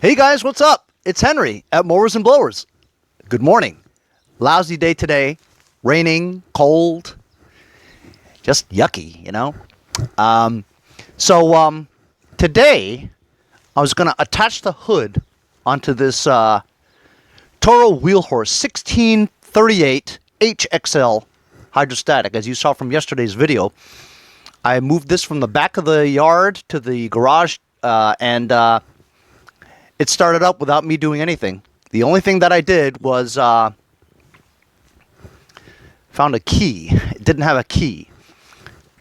Hey guys, what's up? It's Henry at Mowers and Blowers. Good morning. Lousy day today. Raining, cold, just yucky, you know? Today I was going to attach the hood onto this Toro Wheelhorse 1638 HXL hydrostatic. As you saw from yesterday's video, I moved this from the back of the yard to the garage and it started up without me doing anything. The only thing that I did was found a key. It didn't have a key.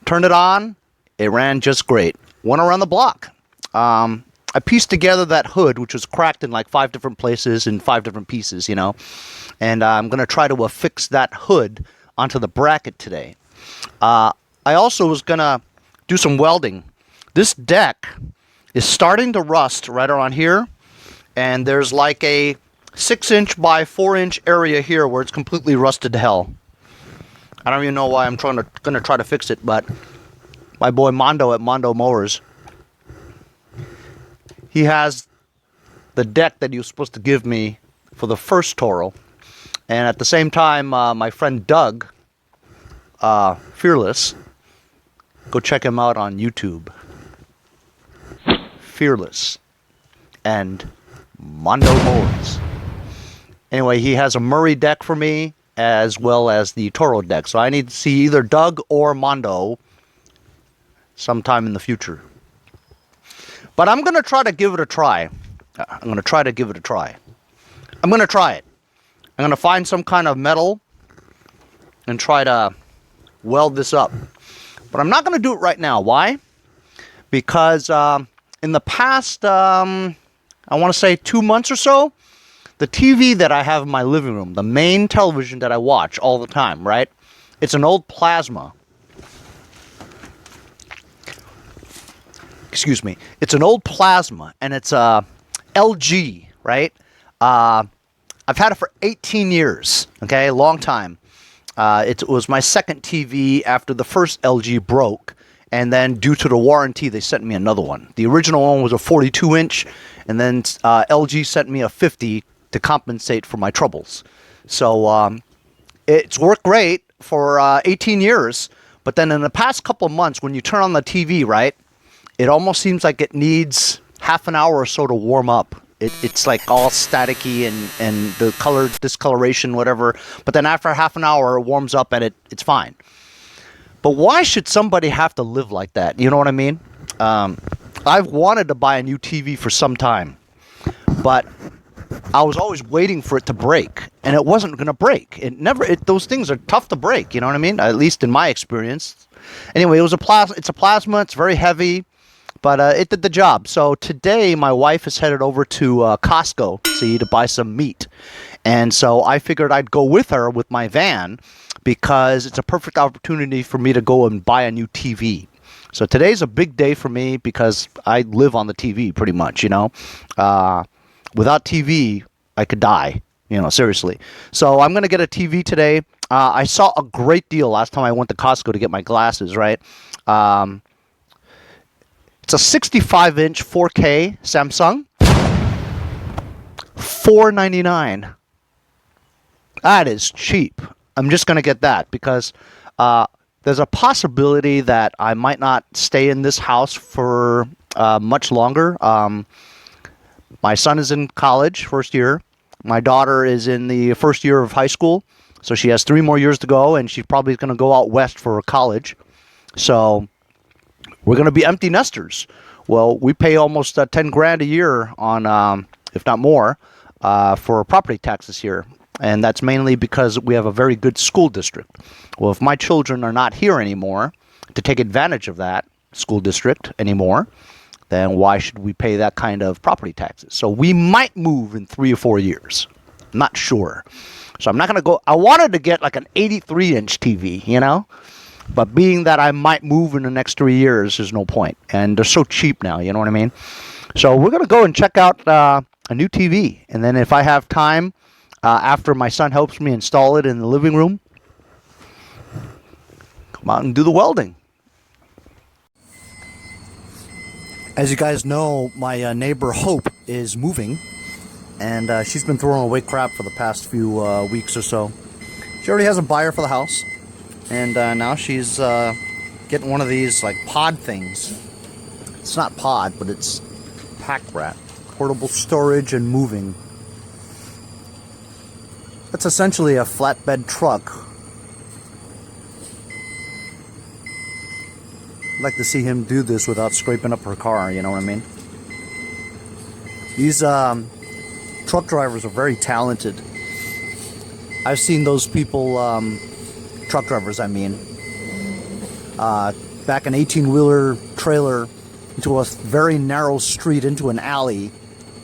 Turned it on. It ran just great. Went around the block. I pieced together that hood, which was cracked in like 5 different places in 5 different pieces, you know. And I'm going to try to affix that hood onto the bracket today. I also was going to do some welding. This deck is starting to rust right around here. And there's like a 6-inch by 4-inch area here where it's completely rusted to hell. I don't even know why I'm gonna try to fix it, but my boy Mondo at Mondo Mowers, he has the deck that he was supposed to give me for the first Toro. And at the same time, my friend Doug, Fearless, go check him out on YouTube. Fearless and Mondo Mowers. Anyway, he has a Murray deck for me as well as the Toro deck. So I need to see either Doug or Mondo sometime in the future. But I'm going to try to give it a try. I'm going to try it. I'm going to find some kind of metal and try to weld this up. But I'm not going to do it right now. Why? Because in the past, I want to say 2 months or so, the TV that I have in my living room, the main television that I watch all the time, right? It's an old plasma. Excuse me. It's an old plasma, and it's a LG, right? I've had it for 18 years, okay? Long time. It was my second TV after the first LG broke. And then due to the warranty, they sent me another one. The original one was a 42-inch, and then LG sent me a 50 to compensate for my troubles. So it's worked great for 18 years, but then in the past couple of months, when you turn on the TV, right, it almost seems like it needs half an hour or so to warm up. It's like all staticky and the color discoloration, whatever. But then after half an hour, it warms up and it's fine. But why should somebody have to live like that? You know what I mean? I've wanted to buy a new TV for some time, but I was always waiting for it to break, and it wasn't going to break. Those things are tough to break. You know what I mean? At least in my experience. Anyway, it's a plasma. It's very heavy, but it did the job. So today, my wife is headed over to Costco, to buy some meat, and so I figured I'd go with her with my van, because it's a perfect opportunity for me to go and buy a new TV. So today's a big day for me because I live on the TV pretty much, you know. Without TV, I could die, you know, seriously. So I'm going to get a TV today. I saw a great deal last time I went to Costco to get my glasses, right? It's a 65-inch 4K Samsung. $499. That is cheap. I'm just going to get that because there's a possibility that I might not stay in this house for much longer. My son is in college, first year. My daughter is in the first year of high school. So she has 3 more years to go, and she's probably going to go out west for college. So we're going to be empty nesters. Well, we pay almost 10 grand a year on, if not more, for property taxes here. And that's mainly because we have a very good school district. Well, if my children are not here anymore to take advantage of that school district anymore, then why should we pay that kind of property taxes? So we might move in 3 or 4 years. I'm not sure. So I'm not going to go. I wanted to get like an 83-inch TV, you know? But being that I might move in the next 3 years, there's no point. And they're so cheap now, you know what I mean? So we're going to go and check out a new TV. And then if I have time, after my son helps me install it in the living room, come out and do the welding. As you guys know, my neighbor Hope is moving, and she's been throwing away crap for the past few weeks or so. She already has a buyer for the house, and now she's getting one of these like pod things. It's not pod, but it's pack rat, portable storage and moving. That's essentially a flatbed truck. I'd like to see him do this without scraping up her car, you know what I mean? These truck drivers are very talented. I've seen those people, truck drivers I mean, back an 18-wheeler trailer into a very narrow street, into an alley,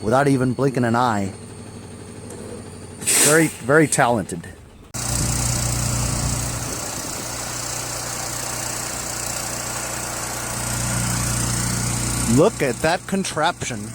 without even blinking an eye. Very, very talented. Look at that contraption.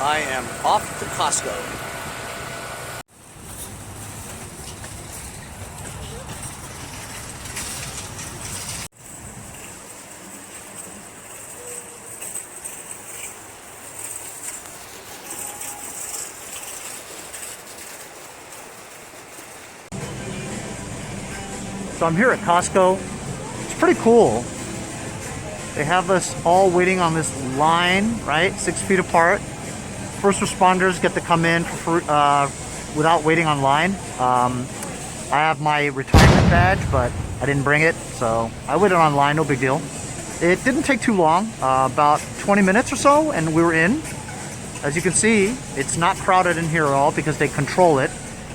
I am off to Costco. So I'm here at Costco. It's pretty cool. They have us all waiting on this line, right? 6 feet apart. First responders get to come in without waiting on line. I have my retirement badge, but I didn't bring it, so I waited on line, no big deal. It didn't take too long, about 20 minutes or so, and we were in. As you can see, it's not crowded in here at all because they control it.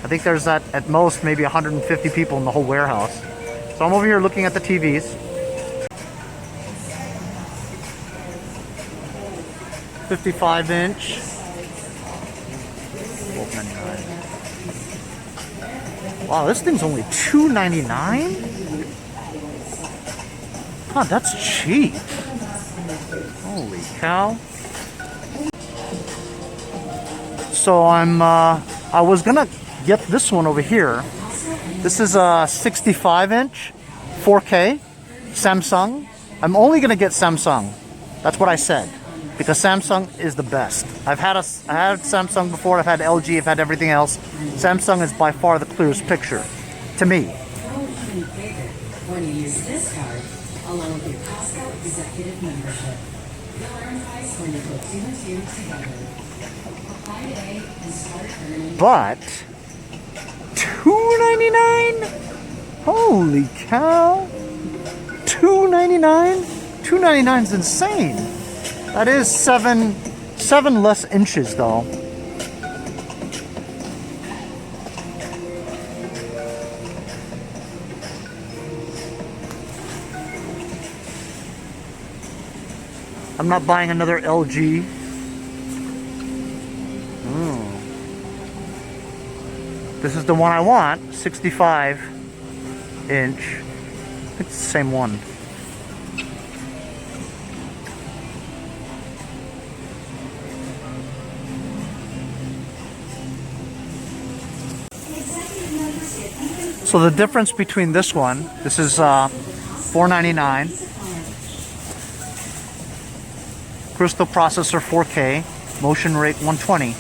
I think there's at most maybe 150 people in the whole warehouse. So I'm over here looking at the TVs. 55-inch. Wow, this thing's only $2.99? Huh, that's cheap. Holy cow. So I was gonna get this one over here. This is a 65-inch 4K Samsung. I'm only gonna get Samsung. That's what I said, because Samsung is the best. I had Samsung before, I've had LG, I've had everything else. Samsung is by far the clearest picture, to me. When you use this card, along with your Costco executive membership, you'll earn price when you put 2 and 2 together. Apply today and start earning. But $2.99? Holy cow! $2.99? $2.99 is insane. That is seven less inches though. I'm not buying another LG. This is the one I want, 65-inch. I think it's the same one. So the difference between this one, this is $4.99. Crystal processor 4K, motion rate 120.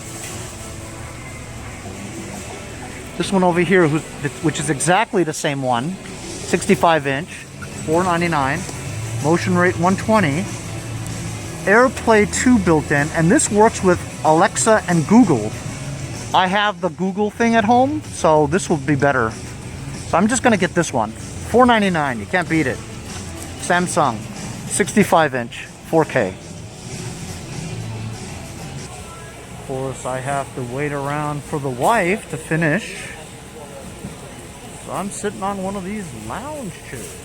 This one over here, which is exactly the same one, 65-inch, $4.99, motion rate 120, AirPlay 2 built in, and this works with Alexa and Google. I have the Google thing at home, so this will be better. So I'm just gonna get this one, $4.99, you can't beat it. Samsung, 65-inch, 4K. Of course, I have to wait around for the wife to finish. So I'm sitting on one of these lounge chairs.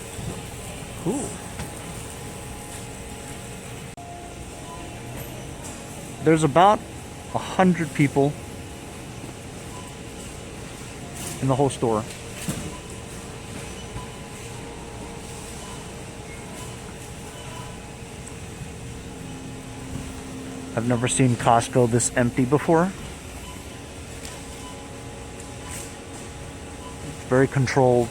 Cool. There's about 100 people in the whole store. I've never seen Costco this empty before. It's very controlled.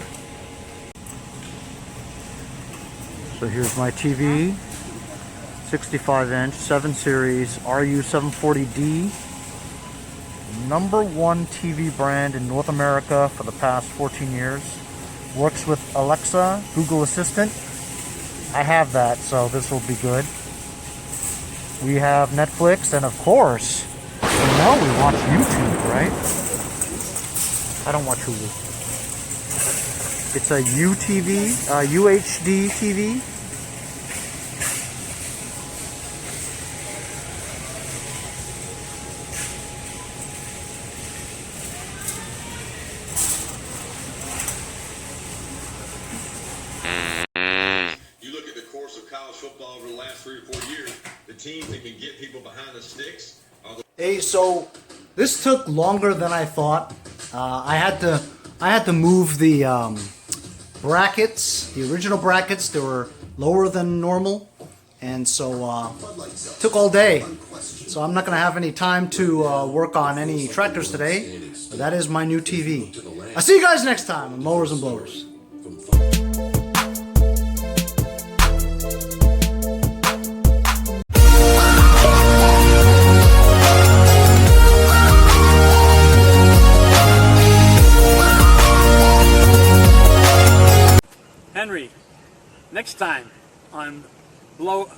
So here's my TV, 65-inch, 7 Series, RU740D. #1 TV brand in North America for the past 14 years. Works with Alexa, Google Assistant. I have that, so this will be good. We have Netflix, and of course, you know we watch YouTube, right? I don't watch Hulu. It's a UTV, UHD TV. You look at the course of college football over the last 3 or 4 years, the teams that can get people behind the sticks are the... Hey, so this took longer than I thought. I had to move the brackets, the original brackets. They were lower than normal, and so it took all day. So I'm not going to have any time to work on any tractors today. But that is my new TV. I'll see you guys next time on Mowers and Blowers. Henry, next time on Blowers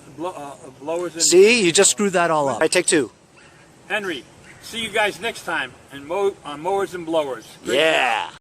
and... See, you just screwed that all up. All right, take 2. Henry, see you guys next time on Mowers and Blowers. Great Yeah.